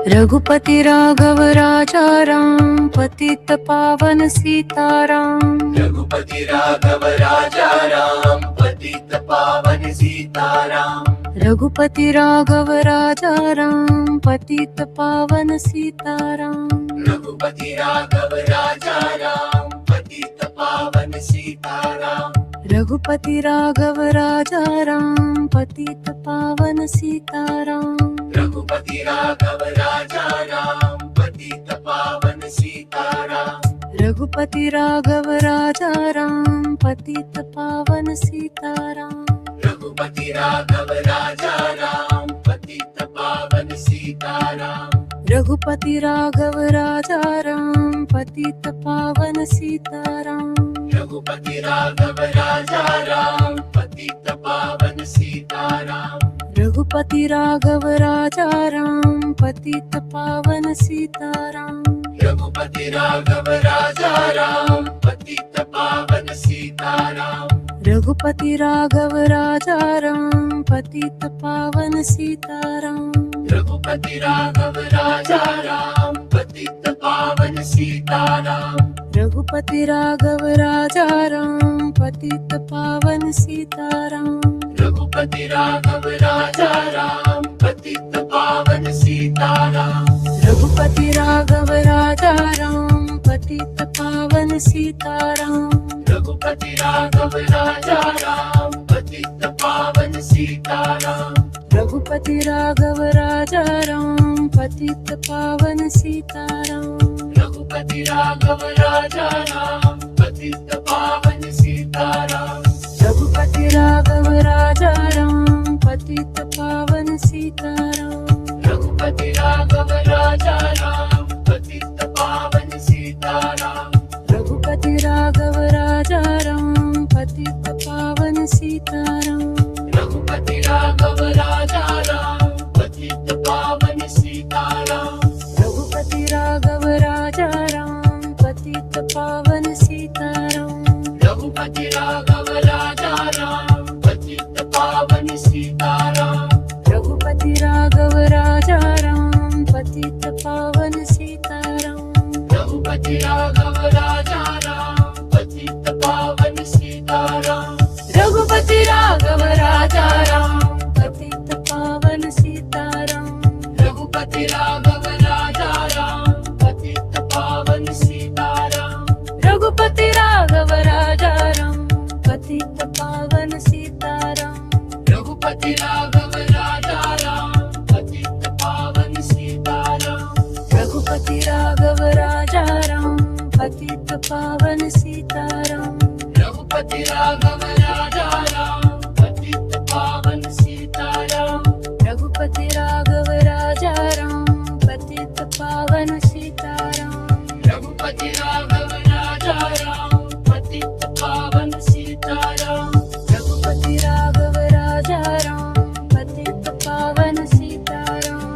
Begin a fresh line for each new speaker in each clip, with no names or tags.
रघुपति राघव राजा राम, पतित पावन सीताराम।
रघुपति राघव राजा राम, पतित पावन सीताराम।
रघुपति राघव राजा राम, पतित पावन सीताराम।
रघुपति राघव राजा राम, पतित पावन सीताराम।
रघुपति राघव राजा राम, पतित पावन सीताराम।
रघुपति राघव राजा राम, पतित पावन सीताराम।
रघुपति राघव राजा राम, पतित पावन सीताराम।
रघुपति राघव राजा राम, पतित पावन सीताराम।
रघुपति राघव राजा राम, पतित पावन सीताराम।
रघुपति राघव राजा राम, पतित पावन सीताराम।
रघुपति राघव राजा राम, पतित पावन सीताराम।
रघुपति राघव राजा राम, पतित पावन सीताराम।
रघुपति राघव राजा राम, पतित पावन सीताराम।
रघुपति राघव राजा राम, पतित पावन सीताराम।
रघुपति राघव राजा राम, पतित पावन सीताराम।
रघुपति राघव राजा राम, पतित पावन सीताराम।
रघुपति राघव राजा राम, पतित पावन सीताराम।
रघुपति राघव राजा राम, पतित पावन सीताराम।
रघुपति राघव राजा राम, पतित पावन सीताराम।
रघुपति राघव राजा राम, पतित पावन सीताराम।
रघुपति राघव राजा राम, पतित पावन सीताराम।
रघुपति राघव राजा राम, पतित पावन सीताराम।
रघुपति राघव राजा राम, पतित पावन सीताराम।
रघुपति राघव राजा राम, पतित पावन सीताराम।
रघुपति राघव राजा राम, पतित पावन सीताराम।
रघुपति राघव राजा राम, पतित पावन सीताराम।
रघुपति राघव राजा राम, पतित पावन सीताराम।
रघुपति राघव राजा राम, पतित पावन सीताराम।
रघुपति राघव राजा राम, पतित पावन सीताराम।
रघुपति राघव राजा राम, पतित पावन सीताराम।
रघुपति राघव राजा राम, पतित पावन सीताराम।
रघुपति राघव राजा राम, पतित पावन सीताराम।
रघुपति राघव राजा राम, पतित पावन सीताराम।
रघुपति राघव राजा राम, पतित पावन सीताराम।
रघुपति राघव राजा राम, पतित पावन सीताराम।
रघुपति राघव राजा राम, पतित पावन सीताराम।
रघुपति राघव राजा राम, पतित पावन सीताराम।
रघुपति राघव राजा राम, पतित पावन सीताराम।
रघुपति राघव राजा राम, पतित पावन सीताराम।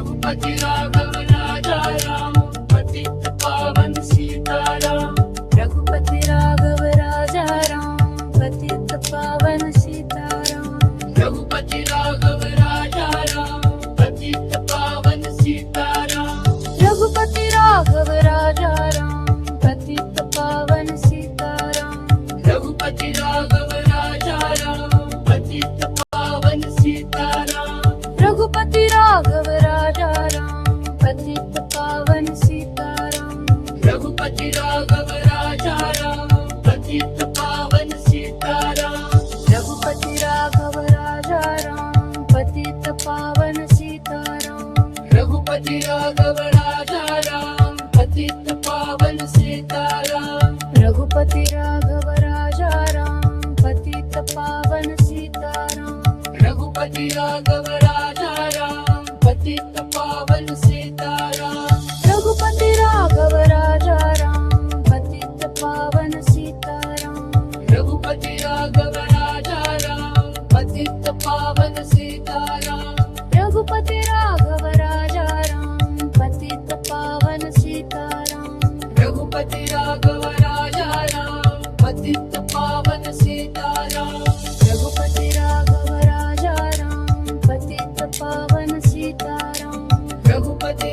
रघुपति राघव राजा राम, पतित पावन सीताराम।
रघुपति राघव राजा राम, पतित पावन सीताराम।
रघुपति राघव राजा राम, पतित पावन सीताराम।
रघुपति राघव राजा राम, पतित पावन सीताराम।
रघुपति राघव राजा राम, पतित पावन सीताराम।
रघुपति राघव राजा राम, पतित पावन सीताराम।
रघुपति राघव राजा राम, पतित पावन सीताराम।
रघुपति राघव राजा राम, पतित पावन सीताराम।
रघुपति राघव राजा राम, पतित पावन सीताराम।
रघुपति राघव राजा राम, पतित पावन सीताराम।
रघुपति राघव राजा राम, पतित पावन सीताराम।
रघुपति राघव राजा राम, पतित पावन सीताराम।
रघुपति राघव राजा राम, पतित पावन सीताराम।
रघुपति राघव राजा राम, पतित पावन सीताराम।
रघुपति